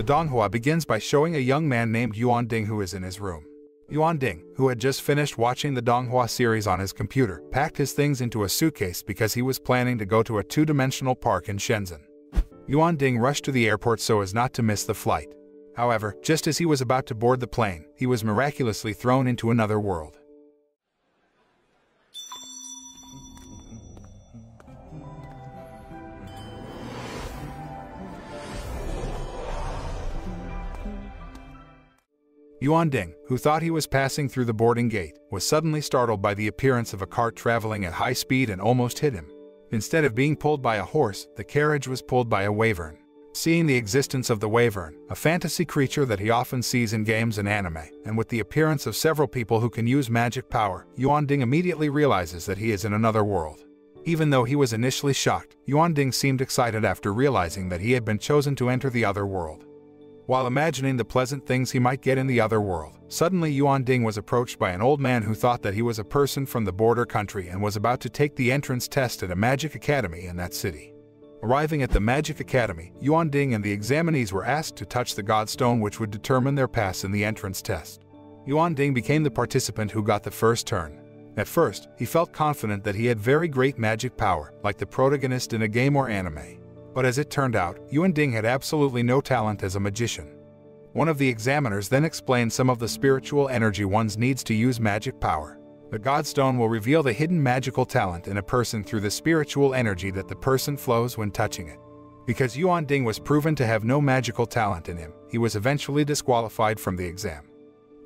The donghua begins by showing a young man named Yuan Ding who is in his room. Yuan Ding, who had just finished watching the donghua series on his computer, packed his things into a suitcase because he was planning to go to a two-dimensional park in Shenzhen. Yuan Ding rushed to the airport so as not to miss the flight. However, just as he was about to board the plane, he was miraculously thrown into another world. Yuan Ding, who thought he was passing through the boarding gate, was suddenly startled by the appearance of a cart traveling at high speed and almost hit him. Instead of being pulled by a horse, the carriage was pulled by a wyvern. Seeing the existence of the wyvern, a fantasy creature that he often sees in games and anime, and with the appearance of several people who can use magic power, Yuan Ding immediately realizes that he is in another world. Even though he was initially shocked, Yuan Ding seemed excited after realizing that he had been chosen to enter the other world. While imagining the pleasant things he might get in the other world, suddenly Yuan Ding was approached by an old man who thought that he was a person from the border country and was about to take the entrance test at a magic academy in that city. Arriving at the magic academy, Yuan Ding and the examinees were asked to touch the godstone which would determine their pass in the entrance test. Yuan Ding became the participant who got the first turn. At first, he felt confident that he had very great magic power, like the protagonist in a game or anime. But as it turned out, Yuan Ding had absolutely no talent as a magician. One of the examiners then explained some of the spiritual energy one needs to use magic power. The Godstone will reveal the hidden magical talent in a person through the spiritual energy that the person flows when touching it. Because Yuan Ding was proven to have no magical talent in him, he was eventually disqualified from the exam.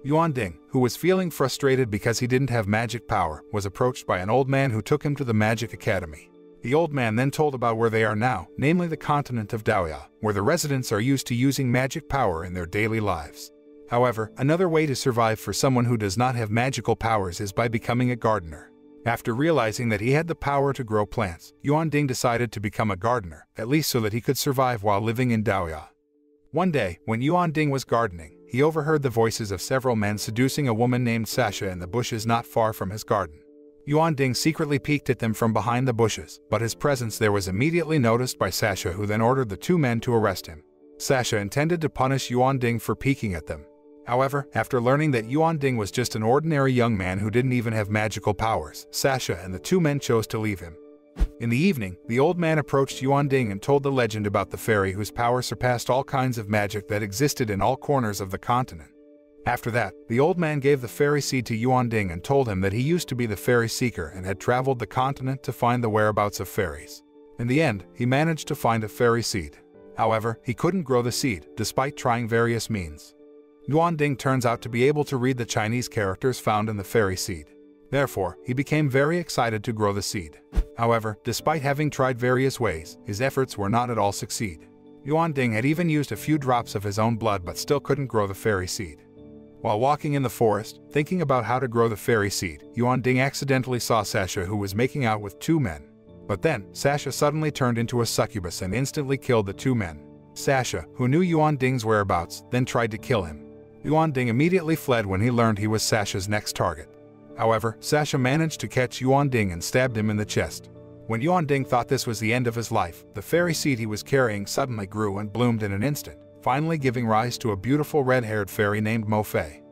Yuan Ding, who was feeling frustrated because he didn't have magic power, was approached by an old man who took him to the magic academy. The old man then told about where they are now, namely the continent of Daoya, where the residents are used to using magic power in their daily lives. However, another way to survive for someone who does not have magical powers is by becoming a gardener. After realizing that he had the power to grow plants, Yuan Ding decided to become a gardener, at least so that he could survive while living in Daoya. One day, when Yuan Ding was gardening, he overheard the voices of several men seducing a woman named Sasha in the bushes not far from his garden. Yuan Ding secretly peeked at them from behind the bushes, but his presence there was immediately noticed by Sasha, who then ordered the two men to arrest him. Sasha intended to punish Yuan Ding for peeking at them. However, after learning that Yuan Ding was just an ordinary young man who didn't even have magical powers, Sasha and the two men chose to leave him. In the evening, the old man approached Yuan Ding and told the legend about the fairy whose power surpassed all kinds of magic that existed in all corners of the continent. After that, the old man gave the fairy seed to Yuan Ding and told him that he used to be the fairy seeker and had traveled the continent to find the whereabouts of fairies. In the end, he managed to find a fairy seed. However, he couldn't grow the seed, despite trying various means. Yuan Ding turns out to be able to read the Chinese characters found in the fairy seed. Therefore, he became very excited to grow the seed. However, despite having tried various ways, his efforts were not at all succeed. Yuan Ding had even used a few drops of his own blood but still couldn't grow the fairy seed. While walking in the forest, thinking about how to grow the fairy seed, Yuan Ding accidentally saw Sasha, who was making out with two men. But then, Sasha suddenly turned into a succubus and instantly killed the two men. Sasha, who knew Yuan Ding's whereabouts, then tried to kill him. Yuan Ding immediately fled when he learned he was Sasha's next target. However, Sasha managed to catch Yuan Ding and stabbed him in the chest. When Yuan Ding thought this was the end of his life, the fairy seed he was carrying suddenly grew and bloomed in an instant, finally giving rise to a beautiful red-haired fairy named Mo Fei.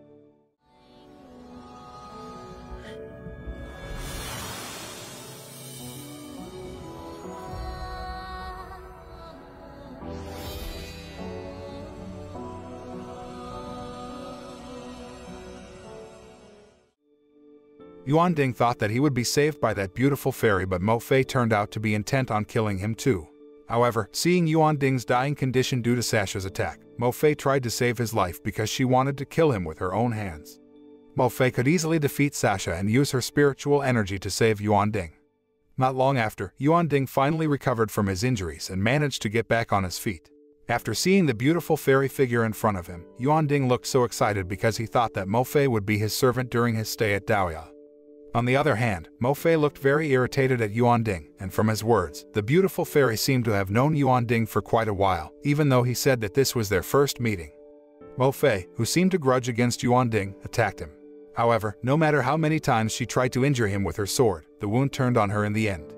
Yuan Ding thought that he would be saved by that beautiful fairy, but Mo Fei turned out to be intent on killing him too. However, seeing Yuan Ding's dying condition due to Sasha's attack, Mo Fei tried to save his life because she wanted to kill him with her own hands. Mo Fei could easily defeat Sasha and use her spiritual energy to save Yuan Ding. Not long after, Yuan Ding finally recovered from his injuries and managed to get back on his feet. After seeing the beautiful fairy figure in front of him, Yuan Ding looked so excited because he thought that Mo Fei would be his servant during his stay at Daoya. On the other hand, Mo Fei looked very irritated at Yuan Ding, and from his words, the beautiful fairy seemed to have known Yuan Ding for quite a while, even though he said that this was their first meeting. Mo Fei, who seemed to grudge against Yuan Ding, attacked him. However, no matter how many times she tried to injure him with her sword, the wound turned on her in the end.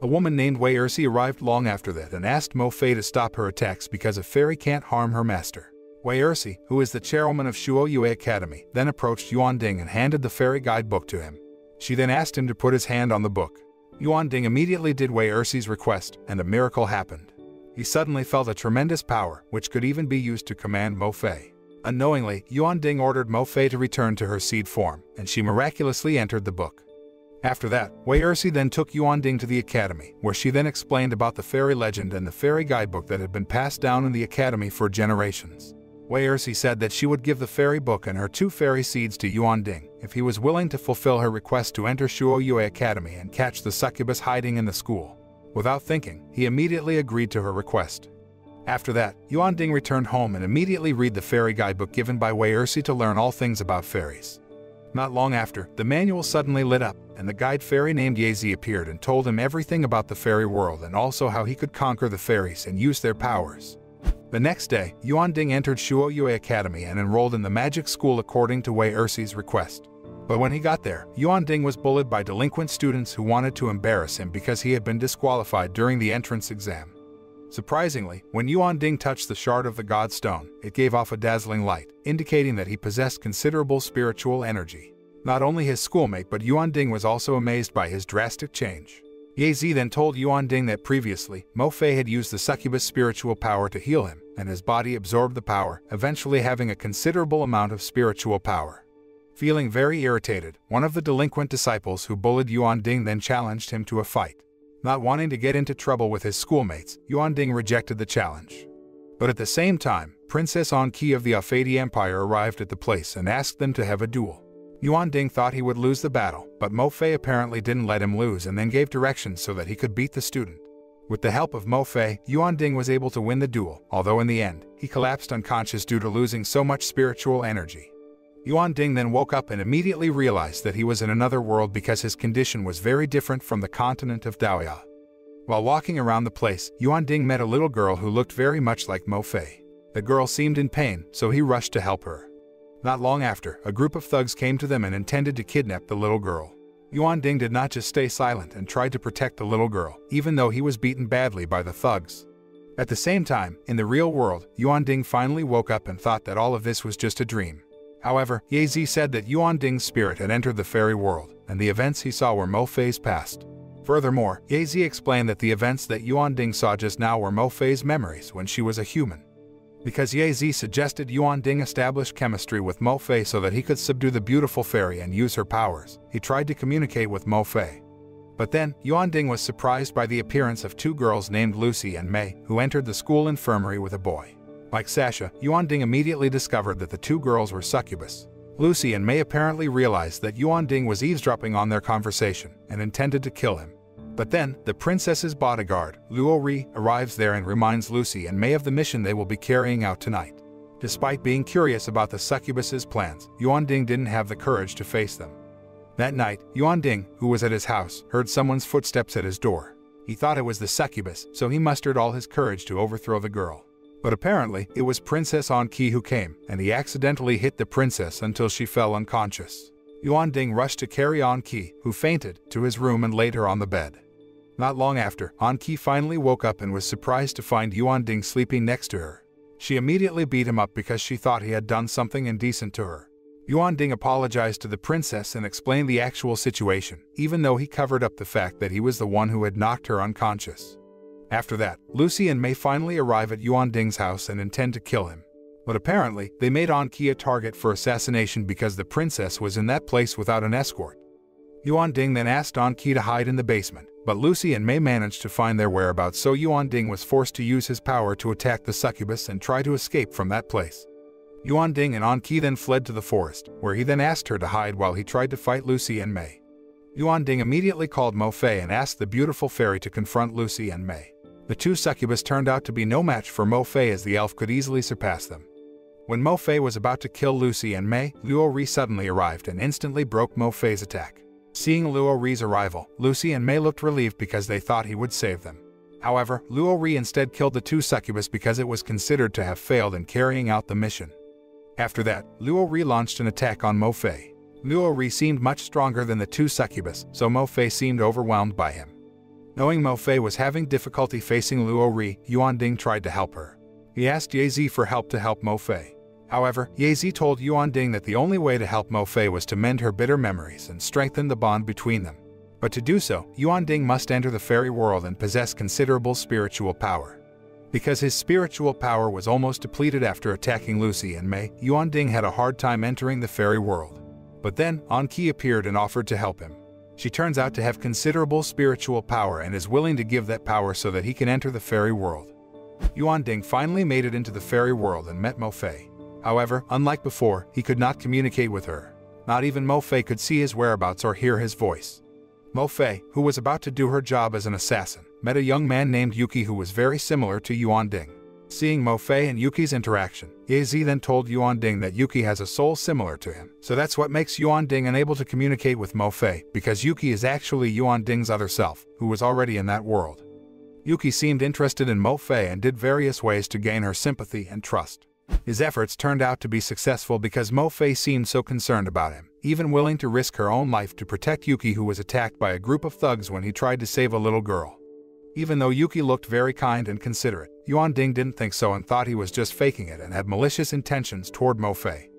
A woman named Wei Ersi arrived long after that and asked Mo Fei to stop her attacks because a fairy can't harm her master. Wei Ersi, who is the chairwoman of Shuo Yue Academy, then approached Yuan Ding and handed the fairy guidebook to him. She then asked him to put his hand on the book. Yuan Ding immediately did Wei Ersi's request, and a miracle happened. He suddenly felt a tremendous power, which could even be used to command Mo Fei. Unknowingly, Yuan Ding ordered Mo Fei to return to her seed form, and she miraculously entered the book. After that, Wei Ersi then took Yuan Ding to the academy, where she then explained about the fairy legend and the fairy guidebook that had been passed down in the academy for generations. Wei Ersi said that she would give the fairy book and her 2 fairy seeds to Yuan Ding if he was willing to fulfill her request to enter Shuo Yue Academy and catch the succubus hiding in the school. Without thinking, he immediately agreed to her request. After that, Yuan Ding returned home and immediately read the fairy guidebook given by Wei Ersi to learn all things about fairies. Not long after, the manual suddenly lit up, and the guide fairy named Yazi appeared and told him everything about the fairy world and also how he could conquer the fairies and use their powers. The next day, Yuan Ding entered Shuo Yue Academy and enrolled in the magic school according to Wei Ersi's request. But when he got there, Yuan Ding was bullied by delinquent students who wanted to embarrass him because he had been disqualified during the entrance exam. Surprisingly, when Yuan Ding touched the shard of the God Stone, it gave off a dazzling light, indicating that he possessed considerable spiritual energy. Not only his schoolmate but Yuan Ding was also amazed by his drastic change. Yazi then told Yuan Ding that previously, Mo Fei had used the succubus spiritual power to heal him, and his body absorbed the power, eventually having a considerable amount of spiritual power. Feeling very irritated, one of the delinquent disciples who bullied Yuan Ding then challenged him to a fight. Not wanting to get into trouble with his schoolmates, Yuan Ding rejected the challenge. But at the same time, Princess Anqi of the Afadi Empire arrived at the place and asked them to have a duel. Yuan Ding thought he would lose the battle, but Mo Fei apparently didn't let him lose and then gave directions so that he could beat the student. With the help of Mo Fei, Yuan Ding was able to win the duel, although in the end, he collapsed unconscious due to losing so much spiritual energy. Yuan Ding then woke up and immediately realized that he was in another world because his condition was very different from the continent of Daoya. While walking around the place, Yuan Ding met a little girl who looked very much like Mo Fei. The girl seemed in pain, so he rushed to help her. Not long after, a group of thugs came to them and intended to kidnap the little girl. Yuan Ding did not just stay silent and tried to protect the little girl, even though he was beaten badly by the thugs. At the same time, in the real world, Yuan Ding finally woke up and thought that all of this was just a dream. However, Yazi said that Yuan Ding's spirit had entered the fairy world, and the events he saw were Mo Fei's past. Furthermore, Yazi explained that the events that Yuan Ding saw just now were Mo Fei's memories when she was a human. Because Yazi suggested Yuan Ding establish chemistry with Mo Fei so that he could subdue the beautiful fairy and use her powers, he tried to communicate with Mo Fei. But then, Yuan Ding was surprised by the appearance of 2 girls named Lucy and Mei, who entered the school infirmary with a boy. Like Sasha, Yuan Ding immediately discovered that the 2 girls were succubus. Lucy and Mei apparently realized that Yuan Ding was eavesdropping on their conversation and intended to kill him. But then, the princess's bodyguard, Luo Ri, arrives there and reminds Lucy and Mei of the mission they will be carrying out tonight. Despite being curious about the succubus's plans, Yuan Ding didn't have the courage to face them. That night, Yuan Ding, who was at his house, heard someone's footsteps at his door. He thought it was the succubus, so he mustered all his courage to overthrow the girl. But apparently, it was Princess Anqi who came, and he accidentally hit the princess until she fell unconscious. Yuan Ding rushed to carry Anqi, who fainted, to his room and laid her on the bed. Not long after, Anqi finally woke up and was surprised to find Yuan Ding sleeping next to her. She immediately beat him up because she thought he had done something indecent to her. Yuan Ding apologized to the princess and explained the actual situation, even though he covered up the fact that he was the one who had knocked her unconscious. After that, Lucy and Mei finally arrive at Yuan Ding's house and intend to kill him. But apparently, they made Anqi a target for assassination because the princess was in that place without an escort. Yuan Ding then asked Anqi to hide in the basement, but Lucy and Mei managed to find their whereabouts, so Yuan Ding was forced to use his power to attack the succubus and try to escape from that place. Yuan Ding and Anqi then fled to the forest, where he then asked her to hide while he tried to fight Lucy and Mei. Yuan Ding immediately called Mo Fei and asked the beautiful fairy to confront Lucy and Mei. The 2 succubus turned out to be no match for Mo Fei, as the elf could easily surpass them. When Mo Fei was about to kill Lucy and Mei, Luo Ri suddenly arrived and instantly broke Mo Fei's attack. Seeing Luo Ri's arrival, Lucy and Mei looked relieved because they thought he would save them. However, Luo Ri instead killed the 2 succubus because it was considered to have failed in carrying out the mission. After that, Luo Ri launched an attack on Mo Fei. Luo Ri seemed much stronger than the 2 succubus, so Mo Fei seemed overwhelmed by him. Knowing Mo Fei was having difficulty facing Luo Ri, Yuan Ding tried to help her. He asked Ye Zi for help to help Mo Fei. However, Ye Zi told Yuan Ding that the only way to help Mo Fei was to mend her bitter memories and strengthen the bond between them. But to do so, Yuan Ding must enter the fairy world and possess considerable spiritual power. Because his spiritual power was almost depleted after attacking Lucy and Mei, Yuan Ding had a hard time entering the fairy world. But then, Anki appeared and offered to help him. She turns out to have considerable spiritual power and is willing to give that power so that he can enter the fairy world. Yuan Ding finally made it into the fairy world and met Mo Fei. However, unlike before, he could not communicate with her. Not even Mo Fei could see his whereabouts or hear his voice. Mo Fei, who was about to do her job as an assassin, met a young man named Yuki who was very similar to Yuan Ding. Seeing Mo Fei and Yuki's interaction, Ye Zi then told Yuan Ding that Yuki has a soul similar to him. So that's what makes Yuan Ding unable to communicate with Mo Fei, because Yuki is actually Yuan Ding's other self, who was already in that world. Yuki seemed interested in Mo Fei and did various ways to gain her sympathy and trust. His efforts turned out to be successful because Mo Fei seemed so concerned about him, even willing to risk her own life to protect Yuki, who was attacked by a group of thugs when he tried to save a little girl. Even though Yuki looked very kind and considerate, Yuan Ding didn't think so and thought he was just faking it and had malicious intentions toward Mo Fei.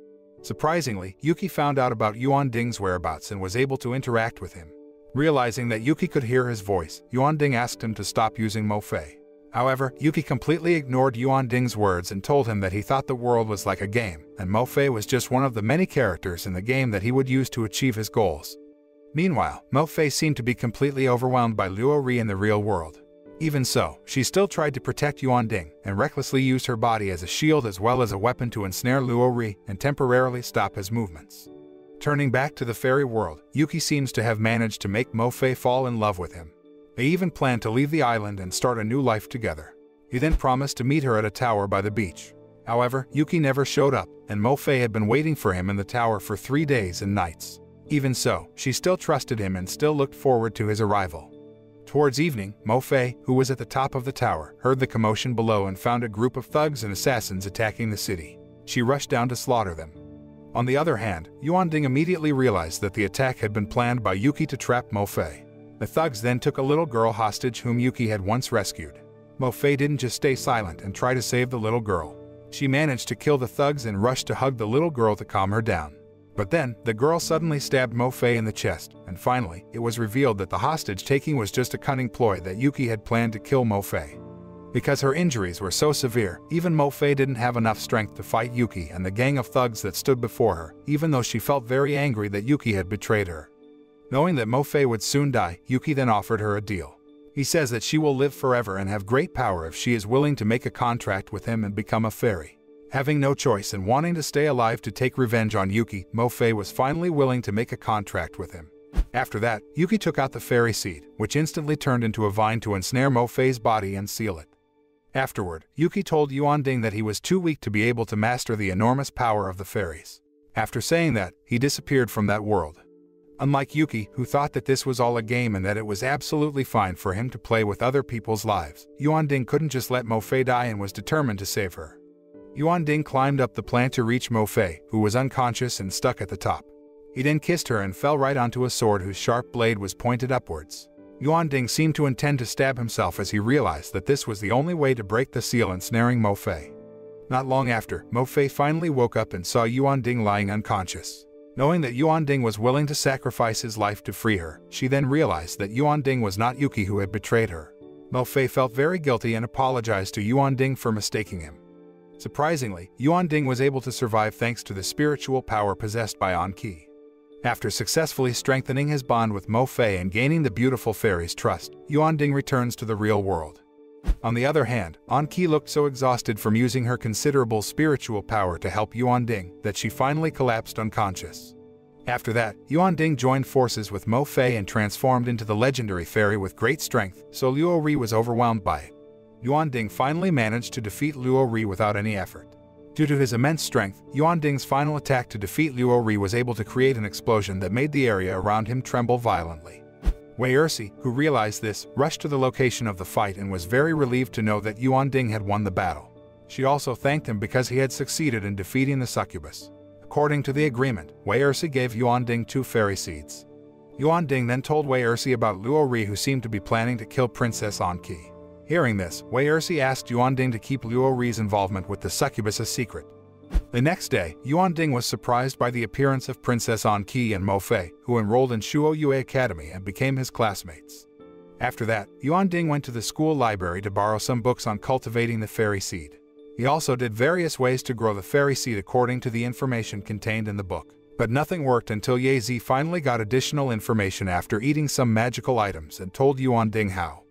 Surprisingly, Yuki found out about Yuan Ding's whereabouts and was able to interact with him. Realizing that Yuki could hear his voice, Yuan Ding asked him to stop using Mo Fei. However, Yuki completely ignored Yuan Ding's words and told him that he thought the world was like a game, and Mo Fei was just one of the many characters in the game that he would use to achieve his goals. Meanwhile, Mo Fei seemed to be completely overwhelmed by Luo Ri in the real world. Even so, she still tried to protect Yuan Ding, and recklessly used her body as a shield as well as a weapon to ensnare Luo Ri and temporarily stop his movements. Turning back to the fairy world, Yuki seems to have managed to make Mo Fei fall in love with him. They even planned to leave the island and start a new life together. He then promised to meet her at a tower by the beach. However, Yuki never showed up, and Mo Fei had been waiting for him in the tower for 3 days and nights. Even so, she still trusted him and still looked forward to his arrival. Towards evening, Mo Fei, who was at the top of the tower, heard the commotion below and found a group of thugs and assassins attacking the city. She rushed down to slaughter them. On the other hand, Yuan Ding immediately realized that the attack had been planned by Yuki to trap Mo Fei. The thugs then took a little girl hostage whom Yuki had once rescued. Mo Fei didn't just stay silent and try to save the little girl. She managed to kill the thugs and rushed to hug the little girl to calm her down. But then, the girl suddenly stabbed Mo Fei in the chest, and finally, it was revealed that the hostage-taking was just a cunning ploy that Yuki had planned to kill Mo Fei. Because her injuries were so severe, even Mo Fei didn't have enough strength to fight Yuki and the gang of thugs that stood before her, even though she felt very angry that Yuki had betrayed her. Knowing that Mo Fei would soon die, Yuki then offered her a deal. He says that she will live forever and have great power if she is willing to make a contract with him and become a fairy. Having no choice and wanting to stay alive to take revenge on Yuki, Mo Fei was finally willing to make a contract with him. After that, Yuki took out the fairy seed, which instantly turned into a vine to ensnare Mo Fei's body and seal it. Afterward, Yuki told Yuan Ding that he was too weak to be able to master the enormous power of the fairies. After saying that, he disappeared from that world. Unlike Yuki, who thought that this was all a game and that it was absolutely fine for him to play with other people's lives, Yuan Ding couldn't just let Mo Fei die and was determined to save her. Yuan Ding climbed up the plant to reach Mo Fei, who was unconscious and stuck at the top. He then kissed her and fell right onto a sword whose sharp blade was pointed upwards. Yuan Ding seemed to intend to stab himself as he realized that this was the only way to break the seal ensnaring Mo Fei. Not long after, Mo Fei finally woke up and saw Yuan Ding lying unconscious. Knowing that Yuan Ding was willing to sacrifice his life to free her, she then realized that Yuan Ding was not Yuki who had betrayed her. Mo Fei felt very guilty and apologized to Yuan Ding for mistaking him. Surprisingly, Yuan Ding was able to survive thanks to the spiritual power possessed by Anki. After successfully strengthening his bond with Mo Fei and gaining the beautiful fairy's trust, Yuan Ding returns to the real world. On the other hand, Anki looked so exhausted from using her considerable spiritual power to help Yuan Ding that she finally collapsed unconscious. After that, Yuan Ding joined forces with Mo Fei and transformed into the legendary fairy with great strength, so Luo Ri was overwhelmed by it. Yuan Ding finally managed to defeat Luo Ri without any effort. Due to his immense strength, Yuan Ding's final attack to defeat Luo Ri was able to create an explosion that made the area around him tremble violently. Wei Ersi, who realized this, rushed to the location of the fight and was very relieved to know that Yuan Ding had won the battle. She also thanked him because he had succeeded in defeating the succubus. According to the agreement, Wei Ersi gave Yuan Ding 2 fairy seeds. Yuan Ding then told Wei Ersi about Luo Ri, who seemed to be planning to kill Princess Anqi. Hearing this, Wei Ersi asked Yuan Ding to keep Luo Ri's involvement with the succubus a secret. The next day, Yuan Ding was surprised by the appearance of Princess Anqi and Mo Fei, who enrolled in Shuo Yue Academy and became his classmates. After that, Yuan Ding went to the school library to borrow some books on cultivating the fairy seed. He also did various ways to grow the fairy seed according to the information contained in the book. But nothing worked until Ye Zi finally got additional information after eating some magical items and told Yuan Ding how.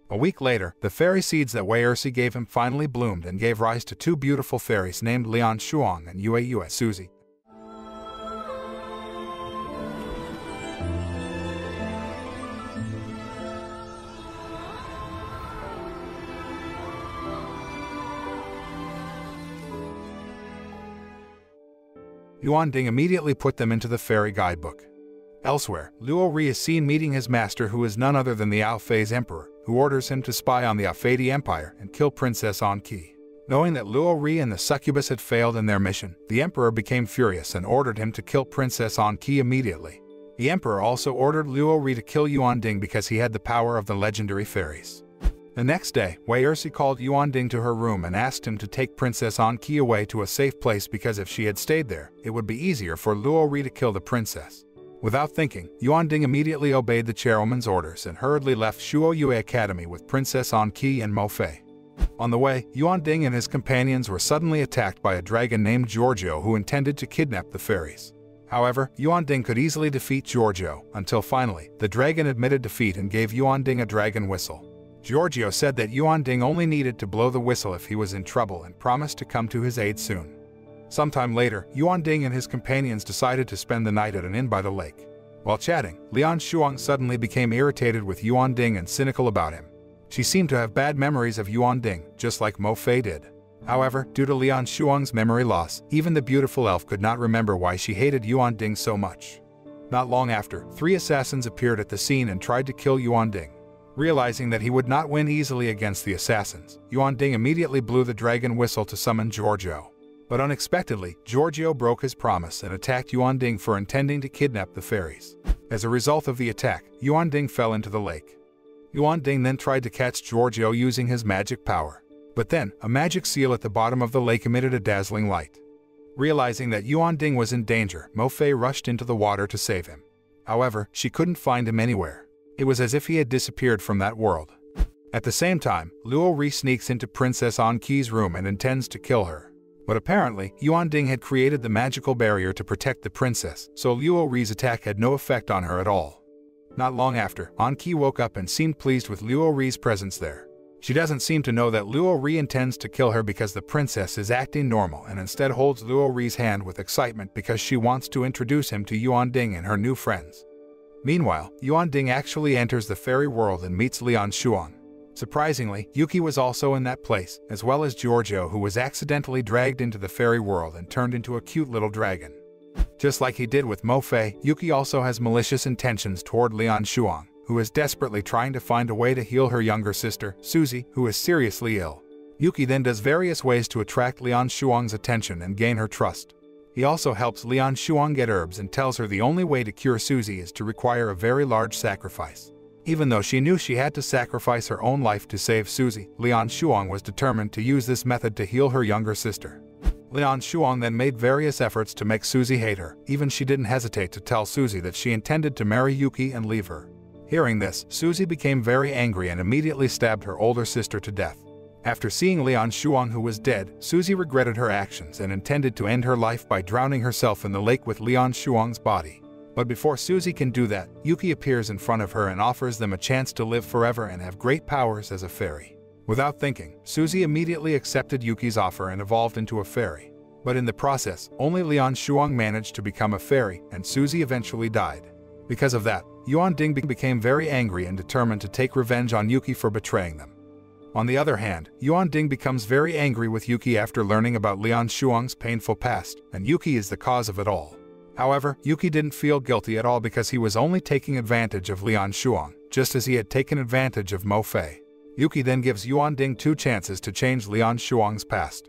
A week later, the fairy seeds that Wei Ersi gave him finally bloomed and gave rise to two beautiful fairies named Lian Shuang and Yue Yue Suzy. Yuan Ding immediately put them into the fairy guidebook. Elsewhere, Luo Ri is seen meeting his master, who is none other than the Alfei's emperor, who orders him to spy on the Alfeidi Empire and kill Princess Anqi. Knowing that Luo Ri and the succubus had failed in their mission, the emperor became furious and ordered him to kill Princess Anqi immediately. The emperor also ordered Luo Ri to kill Yuan Ding because he had the power of the legendary fairies. The next day, Wei Ersi called Yuan Ding to her room and asked him to take Princess Anqi away to a safe place because if she had stayed there, it would be easier for Luo Ri to kill the princess. Without thinking, Yuan Ding immediately obeyed the chairwoman's orders and hurriedly left Shuo Yue Academy with Princess Anqi and Mo Fei. On the way, Yuan Ding and his companions were suddenly attacked by a dragon named Giorgio who intended to kidnap the fairies. However, Yuan Ding could easily defeat Giorgio, until finally, the dragon admitted defeat and gave Yuan Ding a dragon whistle. Giorgio said that Yuan Ding only needed to blow the whistle if he was in trouble and promised to come to his aid soon. Sometime later, Yuan Ding and his companions decided to spend the night at an inn by the lake. While chatting, Lian Shuang suddenly became irritated with Yuan Ding and cynical about him. She seemed to have bad memories of Yuan Ding, just like Mo Fei did. However, due to Lian Shuang's memory loss, even the beautiful elf could not remember why she hated Yuan Ding so much. Not long after, 3 assassins appeared at the scene and tried to kill Yuan Ding. Realizing that he would not win easily against the assassins, Yuan Ding immediately blew the dragon whistle to summon Giorgio. But unexpectedly, Giorgio broke his promise and attacked Yuan Ding for intending to kidnap the fairies. As a result of the attack, Yuan Ding fell into the lake. Yuan Ding then tried to catch Giorgio using his magic power. But then, a magic seal at the bottom of the lake emitted a dazzling light. Realizing that Yuan Ding was in danger, Mo Fei rushed into the water to save him. However, she couldn't find him anywhere. It was as if he had disappeared from that world. At the same time, Luo Ri sneaks into Princess Anqi's room and intends to kill her. But apparently, Yuan Ding had created the magical barrier to protect the princess, so Luo Ri's attack had no effect on her at all. Not long after, Anqi woke up and seemed pleased with Luo Ri's presence there. She doesn't seem to know that Luo Ri intends to kill her because the princess is acting normal and instead holds Luo Ri's hand with excitement because she wants to introduce him to Yuan Ding and her new friends. Meanwhile, Yuan Ding actually enters the fairy world and meets Lian Shuang. Surprisingly, Yuki was also in that place, as well as Giorgio, who was accidentally dragged into the fairy world and turned into a cute little dragon. Just like he did with Mo Fei, Yuki also has malicious intentions toward Lian Shuang, who is desperately trying to find a way to heal her younger sister, Suzy, who is seriously ill. Yuki then does various ways to attract Lian Shuang's attention and gain her trust. He also helps Lian Shuang get herbs and tells her the only way to cure Suzy is to require a very large sacrifice. Even though she knew she had to sacrifice her own life to save Suzy, Lian Shuang was determined to use this method to heal her younger sister. Lian Shuang then made various efforts to make Suzy hate her, even she didn't hesitate to tell Suzy that she intended to marry Yuki and leave her. Hearing this, Suzy became very angry and immediately stabbed her older sister to death. After seeing Lian Shuang, who was dead, Suzy regretted her actions and intended to end her life by drowning herself in the lake with Lian Shuang's body. But before Suzy can do that, Yuki appears in front of her and offers them a chance to live forever and have great powers as a fairy. Without thinking, Suzy immediately accepted Yuki's offer and evolved into a fairy. But in the process, only Lian Shuang managed to become a fairy, and Suzy eventually died. Because of that, Yuan Ding became very angry and determined to take revenge on Yuki for betraying them. On the other hand, Yuan Ding becomes very angry with Yuki after learning about Lian Shuang's painful past, and Yuki is the cause of it all. However, Yuki didn't feel guilty at all because he was only taking advantage of Lian Shuang, just as he had taken advantage of Mo Fei. Yuki then gives Yuan Ding 2 chances to change Lian Shuang's past.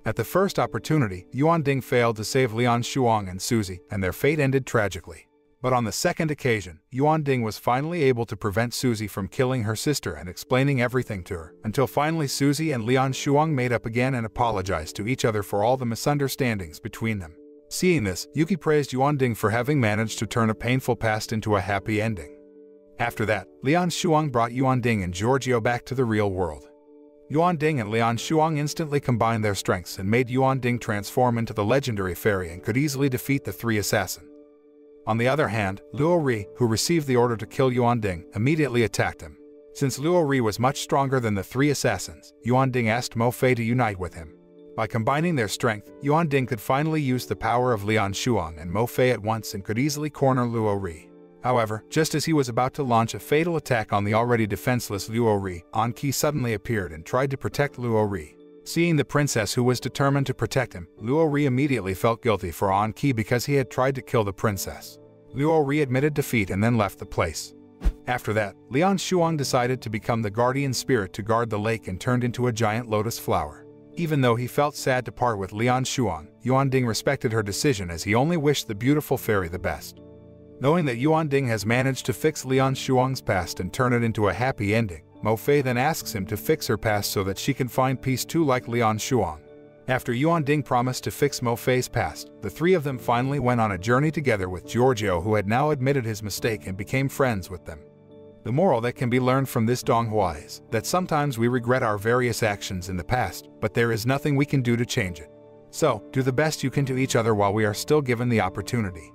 At the first opportunity, Yuan Ding failed to save Lian Shuang and Suzy, and their fate ended tragically. But on the second occasion, Yuan Ding was finally able to prevent Suzy from killing her sister and explaining everything to her, until finally Suzy and Lian Shuang made up again and apologized to each other for all the misunderstandings between them. Seeing this, Yuki praised Yuan Ding for having managed to turn a painful past into a happy ending. After that, Lian Shuang brought Yuan Ding and Giorgio back to the real world. Yuan Ding and Lian Shuang instantly combined their strengths and made Yuan Ding transform into the legendary fairy and could easily defeat the three assassins. On the other hand, Luo Ri, who received the order to kill Yuan Ding, immediately attacked him. Since Luo Ri was much stronger than the three assassins, Yuan Ding asked Mo Fei to unite with him. By combining their strength, Yuan Ding could finally use the power of Lian Shuang and Mo Fei at once and could easily corner Luo Ri. However, just as he was about to launch a fatal attack on the already defenseless Luo Ri, Aniking suddenly appeared and tried to protect Luo Ri. Seeing the princess who was determined to protect him, Luo Ri immediately felt guilty for Aniking because he had tried to kill the princess. Luo Ri admitted defeat and then left the place. After that, Lian Shuang decided to become the guardian spirit to guard the lake and turned into a giant lotus flower. Even though he felt sad to part with Lian Shuang, Yuan Ding respected her decision as he only wished the beautiful fairy the best. Knowing that Yuan Ding has managed to fix Lian Shuang's past and turn it into a happy ending, Mo Fei then asks him to fix her past so that she can find peace too like Lian Shuang. After Yuan Ding promised to fix Mo Fei's past, the three of them finally went on a journey together with Giorgio, who had now admitted his mistake and became friends with them. The moral that can be learned from this donghua is that sometimes we regret our various actions in the past, but there is nothing we can do to change it. So, do the best you can to each other while we are still given the opportunity.